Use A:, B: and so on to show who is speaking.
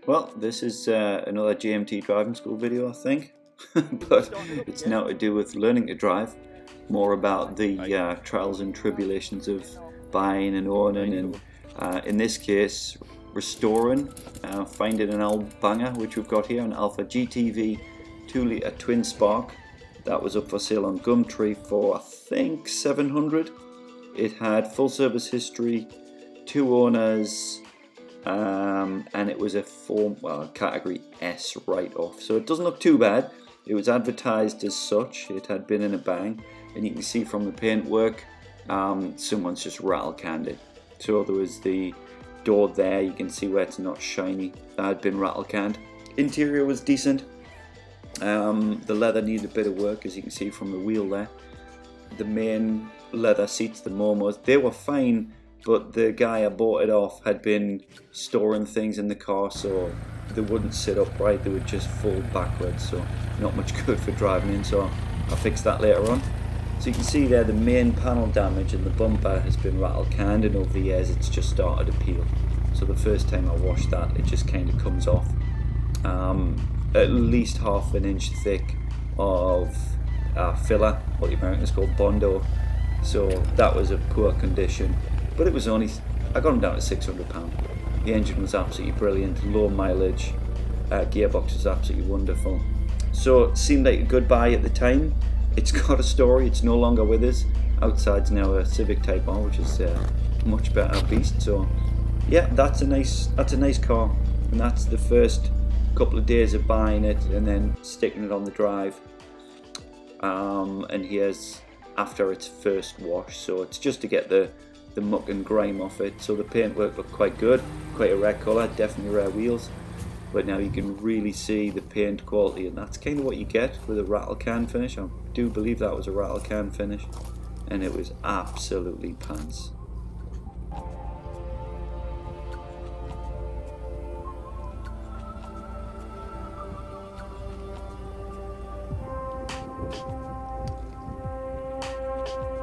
A: Well, this is another GMT driving school video, I think, but it's now to do with learning to drive, more about the trials and tribulations of buying and owning, and in this case, restoring, finding an old banger, which we've got here, an Alfa GTV 2-litre twin spark. That was up for sale on Gumtree for, I think, 700. It had full service history, 2 owners, and it was a category S write-off, so it doesn't look too bad. It was advertised as such. It had been in a bang, and you can see from the paintwork, someone's just rattle canned it. So there was the door there, you can see where it's not shiny, that had been rattle canned. Interior was decent. The leather needed a bit of work, as you can see from the wheel there. The main leather seats, the Momos, they were fine, but the guy I bought it off had been storing things in the car, so they wouldn't sit upright, they would just fall backwards, so not much good for driving in, so I'll fix that later on. So you can see there the main panel damage, and the bumper has been rattle canned, and over the years it's just started to peel. So the first time I washed that, it just kind of comes off. At least half an inch thick of filler, what the Americans call Bondo, so that was a poor condition. But it was only, I got them down to £600. The engine was absolutely brilliant, low mileage, gearbox was absolutely wonderful. So it seemed like a good buy at the time. It's got a story, it's no longer with us. Outside's now a Civic Type R, which is a much better beast. So yeah, that's a nice car, and that's the first couple of days of buying it and then sticking it on the drive. And here's after its first wash, so it's just to get the muck and grime off it. So the paintwork looked quite good, quite a rare colour, definitely rare wheels, but now you can really see the paint quality, and that's kind of what you get with a rattle can finish. I do believe that was a rattle can finish, and it was absolutely pants.